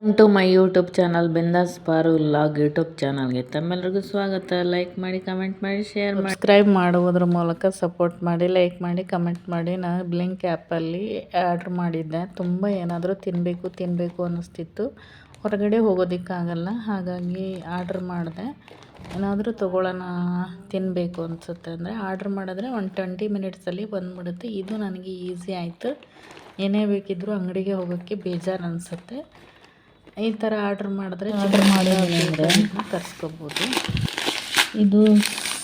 To my YouTube channel ಬಿಂದಾಸ್ ಪಾರು vlog YouTube ಚಾನಲ್ಗೆ ತಮ್ಮೆಲ್ಲರಿಗೂ ಸ್ವಾಗತ. ಲೈಕ್ ಮಾಡಿ, ಕಮೆಂಟ್ ಮಾಡಿ, ಶೇರ್ ಮಾಡಿ, ಸಬ್ಸ್ಕ್ರೈಬ್ ಮಾಡುವುದ್ರ ಮೂಲಕ ಸಪೋರ್ಟ್ ಮಾಡಿ, ಲೈಕ್ ಮಾಡಿ, ಕಮೆಂಟ್ ಮಾಡಿ. ನಾನು ಬ್ಲಿಂಕ್ ಆ್ಯಪಲ್ಲಿ ಆರ್ಡ್ರ್ ಮಾಡಿದ್ದೆ. ತುಂಬ ಏನಾದರೂ ತಿನ್ನಬೇಕು ಅನ್ನಿಸ್ತಿತ್ತು. ಹೊರಗಡೆ ಹೋಗೋದಕ್ಕಾಗಲ್ಲ, ಹಾಗಾಗಿ ಆರ್ಡ್ರ್ ಮಾಡಿದೆ. ಏನಾದರೂ ತೊಗೊಳ್ಳೋಣ, ತಿನ್ನಬೇಕು ಅನಿಸುತ್ತೆ ಅಂದರೆ ಆರ್ಡ್ರ್ ಮಾಡಿದ್ರೆ ಒಂದು 20 ಮಿನಿಟ್ಸಲ್ಲಿ ಬಂದುಬಿಡುತ್ತೆ. ಇದು ನನಗೆ ಈಸಿ ಆಯಿತು. ಏನೇ ಬೇಕಿದ್ದರೂ ಅಂಗಡಿಗೆ ಹೋಗೋಕ್ಕೆ ಬೇಜಾರು ಅನಿಸುತ್ತೆ. ಈ ಥರ ಆರ್ಡ್ರ್ ಮಾಡಿದ್ರೆ ತರಿಸ್ಕೋಬೋದು. ಇದು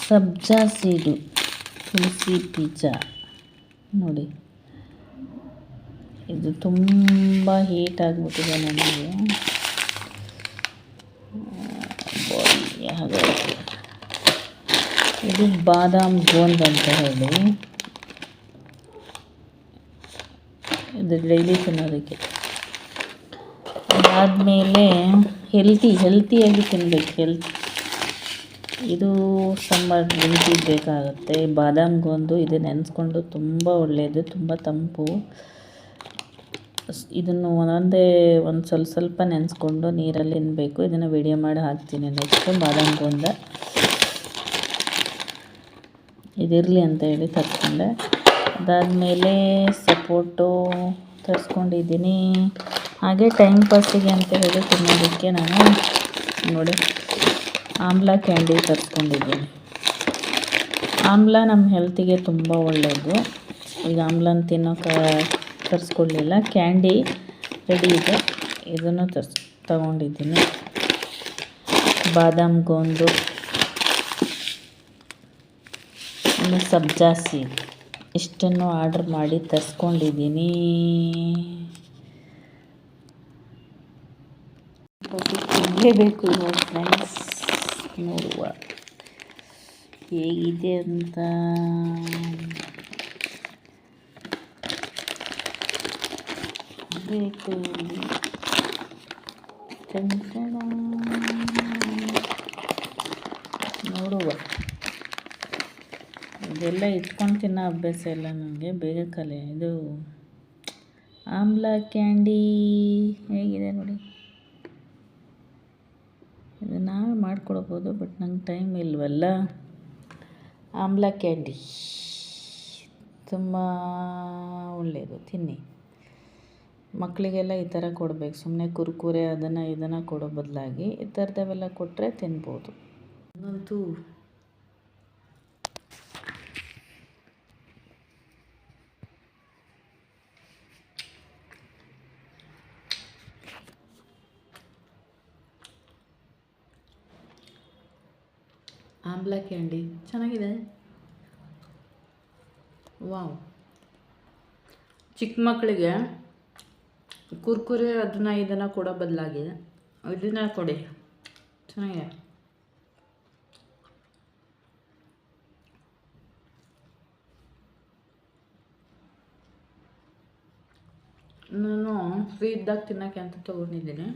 ಸಬ್ಜಾ ಸೀಡು ತುಳಸಿ ಪಿಜ್ಜಾ ನೋಡಿ. ಇದು ತುಂಬ ಹೀಟ್ ಆಗಿಬಿಟ್ಟಿದೆ ನನಗೆ. ಇದು ಬಾದಾಮ್ ಗೋಂದ್ ಅಂತ ಹೇಳಿ, ಇದು ಡೈಲಿ ತಿನ್ನೋದಕ್ಕೆ. ಅದಾದಮೇಲೆ ಹೆಲ್ತಿಯಾಗಿ ತಿನ್ನಬೇಕು. ಇದು ಸಮ್ಮರ್ ಡ್ರಿಂಕಿಗೆ ಬೇಕಾಗುತ್ತೆ. ಬಾದಾಮ್ ಗೋಂದು ಇದು ನೆನೆಸ್ಕೊಂಡು ತುಂಬ ಒಳ್ಳೆಯದು, ತುಂಬ ತಂಪು. ಇದನ್ನು ಒಂದು ಸ್ವಲ್ಪ ನೆನೆಸ್ಕೊಂಡು ನೀರಲ್ಲಿ ತಿನ್ನಬೇಕು. ಇದನ್ನು ವಿಡಿಯೋ ಮಾಡಿ ಹಾಕ್ತೀನಿ ನೆಕ್ಸ್ಟು. ಬಾದಾಮ್ ಗೋಂದ ಇದಿರಲಿ ಅಂತ ಹೇಳಿ ತರಿಸ್ಕೊಂಡೆ. ಅದಾದಮೇಲೆ ಸಪೋಟು ತರಿಸ್ಕೊಂಡಿದ್ದೀನಿ. ಹಾಗೆ ಟೈಮ್ ಪಾಸಿಗೆ ಅಂತ ಹೇಳಿ ತಿನ್ನೋದಕ್ಕೆ ನಾನು ನೋಡಿ ಆಮ್ಲ ಕ್ಯಾಂಡಿ ತರಿಸ್ಕೊಂಡಿದ್ದೀನಿ. ಆಮ್ಲ ನಮ್ಮ ಹೆಲ್ತಿಗೆ ತುಂಬ ಒಳ್ಳೆಯದು. ಈಗ ಆಮ್ಲನ ತಿನ್ನೋಕೆ ತರಿಸ್ಕೊಳ್ಳಿಲ್ಲ, ಕ್ಯಾಂಡಿ ರೆಡಿ ಇದೆ, ಇದನ್ನು ತಗೊಂಡಿದ್ದೀನಿ. ಬಾದಾಮ್ ಗೋಂದು, ಇನ್ನು ಸಬ್ಜಾ ಸೀಡ್, ಇಷ್ಟನ್ನು ಆರ್ಡ್ರ್ ಮಾಡಿ ತರಿಸ್ಕೊಂಡಿದ್ದೀನಿ. ತಿನ್ನಲೇಬೇಕು ಇವಾಗ ಫ್ರೆಂಡ್ಸ್, ನೋಡುವ ಹೇಗಿದೆ ಅಂತ. ಬೇಕು ನೋಡುವ. ಇದೆಲ್ಲ ಇಟ್ಕೊಂಡು ತಿನ್ನೋ ಅಭ್ಯಾಸ ಇಲ್ಲ ನನಗೆ, ಬೇಗ ಕಲೆ. ಇದು ಆಮ್ಲ ಕ್ಯಾಂಡಿ ಹೇಗಿದೆ ನೋಡಿ. ಇದು ನಾವೇ ಮಾಡ್ಕೊಳ್ಬೋದು, ಬಟ್ ನಂಗೆ ಟೈಮ್ ಇಲ್ವಲ್ಲ. ಆಮ್ಲ ಕ್ಯಾಂಡಿ ತುಂಬ ಒಳ್ಳೆಯದು, ತಿನ್ನಿ. ಮಕ್ಕಳಿಗೆಲ್ಲ ಈ ಥರ ಕೊಡಬೇಕು. ಸುಮ್ಮನೆ ಕುರ್ಕುರೆ ಇದನ್ನು ಕೊಡೋ ಬದಲಾಗಿ ಈ ಥರದವೆಲ್ಲ ಕೊಟ್ಟರೆ ತಿನ್ಬೋದು. ನಂತೂ ಆಮ್ಲ ಕ್ಯಾಂಡಿ ಚೆನ್ನಾಗಿದೆ. ವಾವ್, ಚಿಕ್ಕ ಮಕ್ಕಳಿಗೆ ಕುರ್ಕುರೆ ಇದನ್ನು ಕೊಡೋ ಬದಲಾಗಿ ಇದನ್ನು ಕೊಡಿ, ಚೆನ್ನಾಗಿದೆ. ನಾನು ಫ್ರೀ ಇದ್ದಾಗ ತಿನ್ನೋಕ್ಕೆ ಅಂತ ತೊಗೊಂಡಿದ್ದೀನಿ.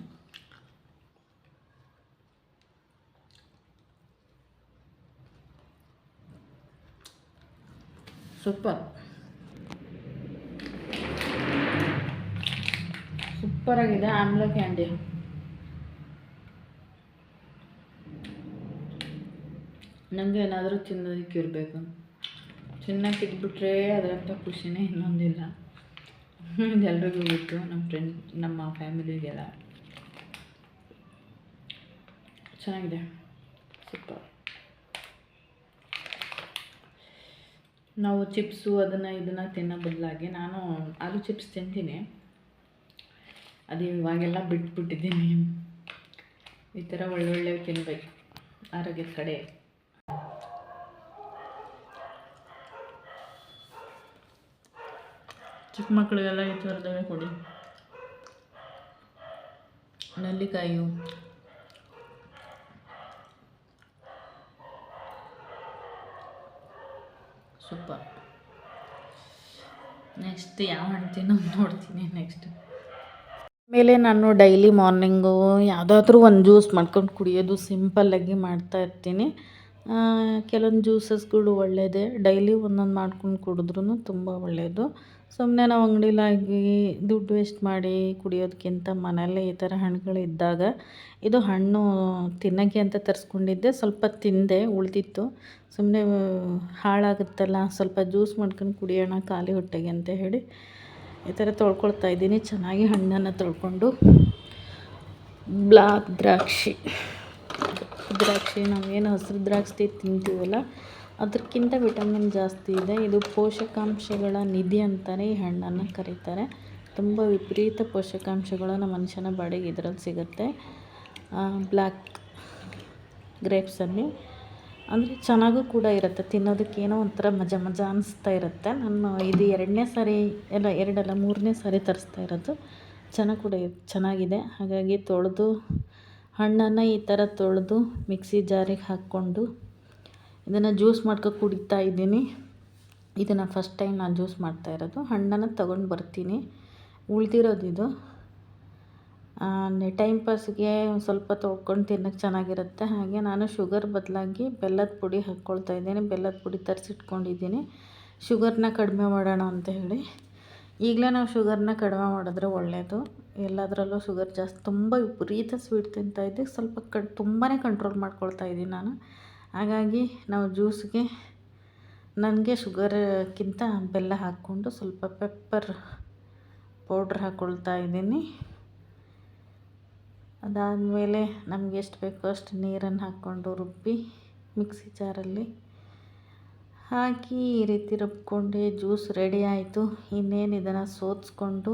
ಸೂಪರಾಗಿದೆ ಆಮ್ಲ ಕ್ಯಾಂಡಿ. ನನಗೆ ಏನಾದರೂ ತಿನ್ನೋದಕ್ಕೆ ಇರಬೇಕು. ತಿನ್ನೋಕ್ಕಿದ್ಬಿಟ್ರೆ ಅದರಂಥ ಖುಷಿನೇ ಇನ್ನೊಂದಿಲ್ಲ. ಇದೆಲ್ರಿಗೂ ಗೊತ್ತು, ನಮ್ಮ ಫ್ಯಾಮಿಲಿಗೆಲ್ಲ. ಚೆನ್ನಾಗಿದೆ, ಸೂಪರ್. ನಾವು ಚಿಪ್ಸು ಇದನ್ನು ತಿನ್ನೋ ಬದಲಾಗಿ ನಾನು ಆಲೂ ಚಿಪ್ಸ್ ತಿಂತೀನಿ. ಅದು ಇವಾಗೆಲ್ಲ ಬಿಟ್ಬಿಟ್ಟಿದ್ದೀನಿ. ಈ ಥರ ಒಳ್ಳೊಳ್ಳೆ ತಿನ್ನಬೇಕು, ಆರೋಗ್ಯದ ಕಡೆ. ಚಿಕ್ಕ ಮಕ್ಕಳಿಗೆಲ್ಲ ಈ ಥರದವೇ ಕೊಡಿ. ನೆಲ್ಲಿಕಾಯಿ, ಸೂಪರ್. ನೆಕ್ಸ್ಟ್ ಯಾವ ಹಣ್ಣು ನೋಡ್ತೀನಿ ನೆಕ್ಸ್ಟ್. ಮೇಲೆ ನಾನು ಡೈಲಿ ಮಾರ್ನಿಂಗು ಯಾವುದಾದ್ರೂ ಒಂದು ಜ್ಯೂಸ್ ಮಾಡ್ಕೊಂಡು ಕುಡಿಯೋದು ಸಿಂಪಲ್ಲಾಗಿ ಮಾಡ್ತಾಯಿರ್ತೀನಿ. ಕೆಲವೊಂದು ಜ್ಯೂಸಸ್ಗಳು ಒಳ್ಳೆಯದೇ, ಡೈಲಿ ಒಂದೊಂದು ಮಾಡ್ಕೊಂಡು ಕುಡಿದ್ರೂ ತುಂಬ ಒಳ್ಳೆಯದು. ಸುಮ್ಮನೆ ನಾವು ಅಂಗಡಿಲಾಗಿ ದುಡ್ಡು ವೇಸ್ಟ್ ಮಾಡಿ ಕುಡಿಯೋದಕ್ಕಿಂತ ಮನೆಯಲ್ಲೇ ಈ ಥರ ಹಣ್ಣುಗಳಿದ್ದಾಗ ಇದು ಹಣ್ಣು ತಿನ್ನೋಕ್ಕೆ ಅಂತ ತರಿಸ್ಕೊಂಡಿದ್ದೆ. ಸ್ವಲ್ಪ ತಿಂದೆ, ಉಳಿದಿತ್ತು. ಸುಮ್ಮನೆ ಹಾಳಾಗುತ್ತಲ್ಲ, ಸ್ವಲ್ಪ ಜ್ಯೂಸ್ ಮಾಡ್ಕೊಂಡು ಕುಡಿಯೋಣ ಖಾಲಿ ಹೊಟ್ಟೆಗೆ ಅಂತ ಹೇಳಿ ಈ ಥರ ತೊಳ್ಕೊಳ್ತಾ ಇದ್ದೀನಿ. ಚೆನ್ನಾಗಿ ಹಣ್ಣನ್ನು ತೊಳ್ಕೊಂಡು ಬ್ಲ್ಯಾಕ್ ದ್ರಾಕ್ಷಿ ನಾವೇನು ಹಸಿರು ದ್ರಾಕ್ಷಿ ತಿಂತೀವಲ್ಲ ಅದಕ್ಕಿಂತ ವಿಟಮಿನ್ ಜಾಸ್ತಿ ಇದೆ. ಇದು ಪೋಷಕಾಂಶಗಳ ನಿಧಿ ಅಂತಲೇ ಈ ಹಣ್ಣನ್ನು ಕರೀತಾರೆ. ತುಂಬ ವಿಪರೀತ ಪೋಷಕಾಂಶಗಳು ನಮ್ಮ ಮನುಷ್ಯನ ಬಾಡಿಗೆ ಇದರಲ್ಲಿ ಸಿಗುತ್ತೆ. ಬ್ಲ್ಯಾಕ್ ಗ್ರೇಪ್ಸಲ್ಲಿ ಅಂದರೆ ಚೆನ್ನಾಗೂ ಕೂಡ ಇರುತ್ತೆ, ತಿನ್ನೋದಕ್ಕೇನೋ ಒಂಥರ ಮಜಾ ಅನಿಸ್ತಾ ಇರುತ್ತೆ. ನಾನು ಇದು 2ನೇ ಸಾರಿ ಎರಡಲ್ಲ 3ನೇ ಸಾರಿ ತರಿಸ್ತಾ ಇರೋದು. ಚೆನ್ನಾಗಿದೆ. ಹಾಗಾಗಿ ತೊಳೆದು ಹಣ್ಣನ್ನು ಈ ಥರ ತೊಳೆದು ಮಿಕ್ಸಿ ಜಾರಿಗೆ ಹಾಕ್ಕೊಂಡು ಇದನ್ನು ಜ್ಯೂಸ್ ಮಾಡ್ಕೊ ಕುಡಿತಾ ಇದ್ದೀನಿ. ಇದನ್ನು ಫಸ್ಟ್ ಟೈಮ್ ನಾನು ಜ್ಯೂಸ್ ಮಾಡ್ತಾ ಇರೋದು. ಹಣ್ಣನ್ನು ತೊಗೊಂಡು ಬರ್ತೀನಿ, ಉಳಿದಿರೋದು ಇದು. ಟೈಮ್ ಪಾಸ್ಗೆ ಒಂದು ಸ್ವಲ್ಪ ತೊಳ್ಕೊಂಡು ತಿನ್ನೋಕ್ಕೆ ಚೆನ್ನಾಗಿರುತ್ತೆ. ಹಾಗೆ ನಾನು ಶುಗರ್ ಬದಲಾಗಿ ಬೆಲ್ಲದ ಪುಡಿ ಹಾಕ್ಕೊಳ್ತಾ ಇದ್ದೀನಿ. ಬೆಲ್ಲದ ಪುಡಿ ತರಿಸಿಟ್ಕೊಂಡಿದ್ದೀನಿ, ಶುಗರ್ನ ಕಡಿಮೆ ಮಾಡೋಣ ಅಂತ ಹೇಳಿ. ಈಗಲೇ ನಾವು ಶುಗರ್ನ ಕಡಿಮೆ ಮಾಡಿದ್ರೆ ಒಳ್ಳೆಯದು. ಎಲ್ಲದರಲ್ಲೂ ಶುಗರ್ ಜಾಸ್ತಿ, ತುಂಬ ವಿಪರೀತ ಸ್ವೀಟ್ ತಿಂತಾಯಿದ್ದೆ. ಸ್ವಲ್ಪ ತುಂಬಾ ಕಂಟ್ರೋಲ್ ಮಾಡ್ಕೊಳ್ತಾ ಇದ್ದೀನಿ ನಾನು. ಹಾಗಾಗಿ ನಾವು ಜ್ಯೂಸ್ಗೆ ನನಗೆ ಶುಗರ್ಕ್ಕಿಂತ ಬೆಲ್ಲ ಹಾಕ್ಕೊಂಡು ಸ್ವಲ್ಪ ಪೆಪ್ಪರ್ ಪೌಡ್ರ್ ಹಾಕ್ಕೊಳ್ತಾ ಇದ್ದೀನಿ. ಅದಾದಮೇಲೆ ನಮಗೆ ಎಷ್ಟು ಬೇಕೋ ಅಷ್ಟು ನೀರನ್ನು ಹಾಕ್ಕೊಂಡು ರುಬ್ಬಿ ಮಿಕ್ಸಿ ಜಾರಲ್ಲಿ ಹಾಕಿ ಈ ರೀತಿ ರುಬ್ಕೊಂಡೆ. ಜ್ಯೂಸ್ ರೆಡಿ ಆಯಿತು. ಇನ್ನೇನು ಇದನ್ನು ಸೋದಿಸ್ಕೊಂಡು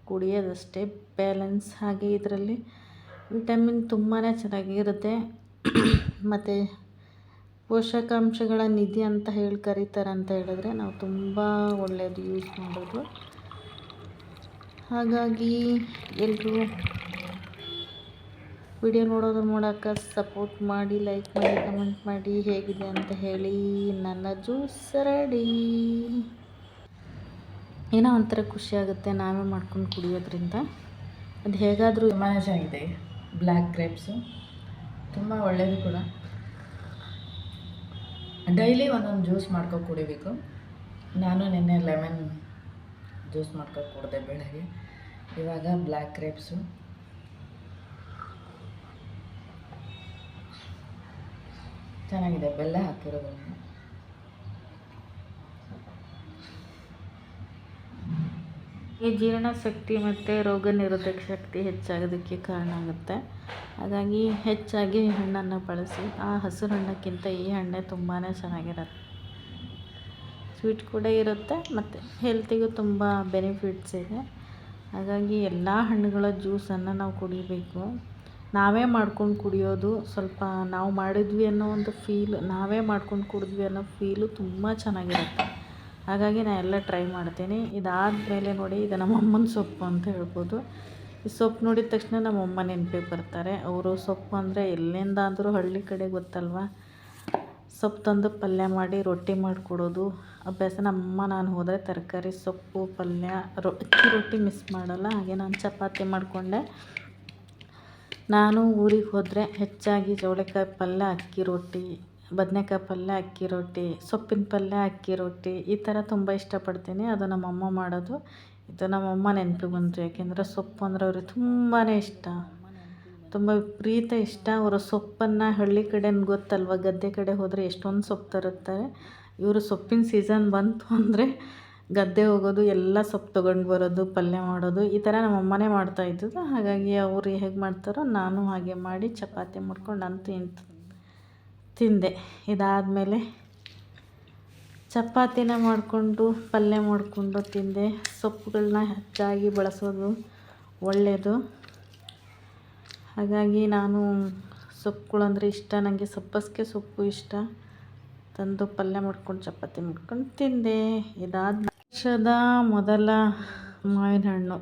ಕುಡಿಯೋದಷ್ಟೇ ಬ್ಯಾಲೆನ್ಸ್. ಹಾಗೆ ಇದರಲ್ಲಿ ವಿಟಮಿನ್ ತುಂಬಾ ಚೆನ್ನಾಗಿರುತ್ತೆ ಮತ್ತು ಪೋಷಕಾಂಶಗಳ ನಿಧಿ ಅಂತ ಹೇಳಿ ಕರೀತಾರೆ. ಅಂತ ಹೇಳಿದ್ರೆ ನಾವು ತುಂಬ ಒಳ್ಳೆಯದು ಯೂಸ್ ಮಾಡೋದು. ಹಾಗಾಗಿ ಎಲ್ಲರೂ ವಿಡಿಯೋ ನೋಡೋದ್ರ ಮೂಲಕ ಸಪೋರ್ಟ್ ಮಾಡಿ, ಲೈಕ್ ಮಾಡಿ, ಕಮೆಂಟ್ ಮಾಡಿ, ಹೇಗಿದೆ ಅಂತ ಹೇಳಿ. ನನ್ನ ಜ್ಯೂಸ್ ರೆಡಿ. ಏನೋ ಒಂಥರ ಖುಷಿಯಾಗುತ್ತೆ ನಾವೇ ಮಾಡ್ಕೊಂಡು ಕುಡಿಯೋದ್ರಿಂದ. ಅದು ಹೇಗಾದರೂ ತುಂಬಾ ಚೆನ್ನಾಗಿದೆ. ಬ್ಲ್ಯಾಕ್ ಗ್ರೇಪ್ಸು ತುಂಬ ಒಳ್ಳೆಯದು ಕೂಡ. ಡೈಲಿ ಒಂದೊಂದು ಜ್ಯೂಸ್ ಮಾಡ್ಕೊಂಡು ಕುಡಿಬೇಕು. ನಾನು ನಿನ್ನೆ ಲೆಮನ್ ಜ್ಯೂಸ್ ಮಾಡ್ಕೊಂಡು ಕುಡಿದೆ ಬೆಳಗ್ಗೆ. ಇವಾಗ ಬ್ಲ್ಯಾಕ್ ಗ್ರೇಪ್ಸು ಚೆನ್ನಾಗಿದೆ, ಬೆಲ್ಲ ಹಾಕಿರೋದ್ರಿಂದ. ಈ ಜೀರ್ಣಶಕ್ತಿ ಮತ್ತು ರೋಗ ನಿರೋಧಕ ಶಕ್ತಿ ಹೆಚ್ಚಾಗೋದಕ್ಕೆ ಕಾರಣ ಆಗುತ್ತೆ. ಹಾಗಾಗಿ ಹೆಚ್ಚಾಗಿ ಹಣ್ಣನ್ನು ಬಳಸಿ. ಆ ಹಸಿರು ಹಣ್ಣಕ್ಕಿಂತ ಈ ಹಣ್ಣೆ ತುಂಬಾ ಚೆನ್ನಾಗಿರುತ್ತೆ. ಸ್ವೀಟ್ ಕೂಡ ಇರುತ್ತೆ ಮತ್ತು ಹೆಲ್ತಿಗೂ ತುಂಬ ಬೆನಿಫಿಟ್ಸ್ ಇದೆ. ಹಾಗಾಗಿ ಎಲ್ಲ ಹಣ್ಣುಗಳ ಜ್ಯೂಸನ್ನು ನಾವು ಕುಡಿಬೇಕು. ನಾವೇ ಮಾಡ್ಕೊಂಡು ಕುಡಿಯೋದು, ಸ್ವಲ್ಪ ನಾವು ಮಾಡಿದ್ವಿ ಅನ್ನೋ ಒಂದು ಫೀಲ್, ನಾವೇ ಮಾಡ್ಕೊಂಡು ಕುಡಿದ್ವಿ ಅನ್ನೋ ಫೀಲು ತುಂಬ ಚೆನ್ನಾಗಿರುತ್ತೆ. ಹಾಗಾಗಿ ನಾನು ಎಲ್ಲ ಟ್ರೈ ಮಾಡ್ತೀನಿ. ಇದಾದಮೇಲೆ ನೋಡಿ, ಇದು ನಮ್ಮ ಅಮ್ಮನ ಸೊಪ್ಪು ಅಂತ ಹೇಳ್ಬೋದು. ಈ ಸೊಪ್ಪು ನೋಡಿದ ತಕ್ಷಣ ನಮ್ಮ ಅಮ್ಮ ನೆನಪಿಗೆ ಬರ್ತಾರೆ. ಅವರು ಸೊಪ್ಪು ಅಂದರೆ ಎಲ್ಲಿಂದಾದರೂ ಹಳ್ಳಿ ಕಡೆ ಗೊತ್ತಲ್ವ, ಸೊಪ್ಪು ತಂದು ಪಲ್ಯ ಮಾಡಿ ರೊಟ್ಟಿ ಮಾಡಿಕೊಡೋದು ಅಭ್ಯಾಸ. ನಮ್ಮಮ್ಮ ನಾನು ಹೋದರೆ ತರಕಾರಿ, ಸೊಪ್ಪು, ಪಲ್ಯ, ಅಕ್ಕಿ ರೊಟ್ಟಿ ಮಿಸ್ ಮಾಡಲ್ಲ. ಹಾಗೆ ನಾನು ಚಪಾತಿ ಮಾಡಿಕೊಂಡೆ. ನಾನು ಊರಿಗೆ ಹೋದರೆ ಹೆಚ್ಚಾಗಿ ಚೌಳಿಕಾಯಿ ಪಲ್ಯ, ಅಕ್ಕಿ ರೊಟ್ಟಿ, ಬದನೆಕಾಯಿ ಪಲ್ಯ, ಅಕ್ಕಿ ರೊಟ್ಟಿ, ಸೊಪ್ಪಿನ ಪಲ್ಯ, ಅಕ್ಕಿ ರೊಟ್ಟಿ ಈ ಥರ ತುಂಬ ಇಷ್ಟಪಡ್ತೀನಿ. ಅದು ನಮ್ಮಮ್ಮ ಮಾಡೋದು. ಇದು ನಮ್ಮಮ್ಮ ನೆನಪಿಗೆ ಬಂತು. ಯಾಕೆಂದರೆ ಸೊಪ್ಪು ಅಂದರೆ ಅವ್ರಿಗೆ ತುಂಬಾ ಇಷ್ಟ, ತುಂಬ ವಿಪರೀತ ಇಷ್ಟ. ಅವರು ಸೊಪ್ಪನ್ನು ಹಳ್ಳಿ ಕಡೆ ಗೊತ್ತಲ್ವ, ಗದ್ದೆ ಕಡೆ ಹೋದರೆ ಎಷ್ಟೊಂದು ಸೊಪ್ಪು ತರುತ್ತಾರೆ. ಇವರು ಸೊಪ್ಪಿನ ಸೀಸನ್ ಬಂತು ಅಂದರೆ ಗದ್ದೆ ಹೋಗೋದು, ಎಲ್ಲ ಸೊಪ್ಪು ತೊಗೊಂಡು ಬರೋದು, ಪಲ್ಯ ಮಾಡೋದು, ಈ ಥರ ನಮ್ಮಮ್ಮನೇ ಮಾಡ್ತಾಯಿದ್ದದ್ದು. ಹಾಗಾಗಿ ಅವರು ಹೇಗೆ ಮಾಡ್ತಾರೋ ನಾನು ಹಾಗೆ ಮಾಡಿ ಚಪಾತಿ ಮಾಡ್ಕೊಂಡು ನಾನು ತಿಂದೆ. ಇದಾದಮೇಲೆ ಚಪಾತಿನ ಮಾಡಿಕೊಂಡು ಪಲ್ಯ ಮಾಡಿಕೊಂಡು ತಿಂದೆ. ಸೊಪ್ಪುಗಳನ್ನ ಹೆಚ್ಚಾಗಿ ಬಳಸೋದು ಒಳ್ಳೆಯದು. ಹಾಗಾಗಿ ನಾನು ಸೊಪ್ಪುಗಳಂದರೆ ಇಷ್ಟ ನನಗೆ. ಸಬ್ಬಸಿಗೆ ಸೊಪ್ಪು ಇಷ್ಟ. ತಂದು ಪಲ್ಯ ಮಾಡ್ಕೊಂಡು ಚಪಾತಿ ಮಾಡ್ಕೊಂಡು ತಿಂದೆ. ಇದಾದ ವರ್ಷದ ಮೊದಲ ಮಾವಿನ ಹಣ್ಣು.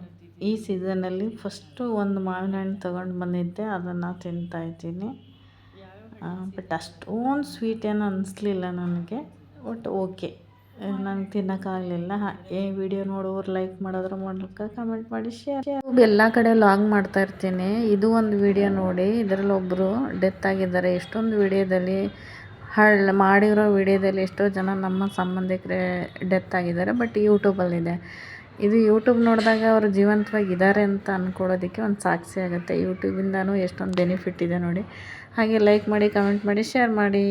ಈ ಸೀಸನಲ್ಲಿ ಫಸ್ಟು ಒಂದು ಮಾವಿನ ಹಣ್ಣು ತೊಗೊಂಡು ಬಂದಿದ್ದೆ, ಅದನ್ನು ತಿಂತಾಯಿದ್ದೀನಿ. ಬಟ್ ಅಷ್ಟೊಂದು ಸ್ವೀಟ್ ಏನು ಅನ್ನಿಸ್ಲಿಲ್ಲ ನನಗೆ. ಬಟ್ ಓಕೆ, ನಂಗೆ ತಿನ್ನೋಕ್ಕಾಗಲಿಲ್ಲ. ಈ ವಿಡಿಯೋ ನೋಡೋರು ಲೈಕ್ ಮಾಡೋದ್ರ ಮೂಲಕ ಕಮೆಂಟ್ ಮಾಡಿ ಶೇರ್. ಎಲ್ಲ ಕಡೆ ಲಾಗ್ ಮಾಡ್ತಾ ಇರ್ತೀನಿ. ಇದು ಒಂದು ವಿಡಿಯೋ ನೋಡಿ, ಇದರಲ್ಲಿ ಒಬ್ಬರು ಡೆತ್ ಆಗಿದ್ದಾರೆ. ಎಷ್ಟೊಂದು ವಿಡಿಯೋದಲ್ಲಿ ಮಾಡಿರೋ ವಿಡಿಯೋದಲ್ಲಿ ಎಷ್ಟೋ ಜನ ನಮ್ಮ ಸಂಬಂಧಿಕರೇ ಡೆತ್ ಆಗಿದ್ದಾರೆ. ಬಟ್ ಯೂಟ್ಯೂಬಲ್ಲಿದೆ. ಇದು ಯೂಟ್ಯೂಬ್ ನೋಡಿದಾಗ ಅವರು ಜೀವಂತವಾಗಿದ್ದಾರೆ ಅಂತ ಅಂದ್ಕೊಳ್ಳೋದಕ್ಕೆ ಒಂದು ಸಾಕ್ಷಿ ಆಗುತ್ತೆ. ಯೂಟ್ಯೂಬಿಂದನೂ ಎಷ್ಟೊಂದು ಬೆನಿಫಿಟ್ ಇದೆ ನೋಡಿ. ಹಾಗೆ ಲೈಕ್ ಮಾಡಿ, ಕಮೆಂಟ್ ಮಾಡಿ, ಶೇರ್ ಮಾಡಿ.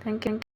Thank you.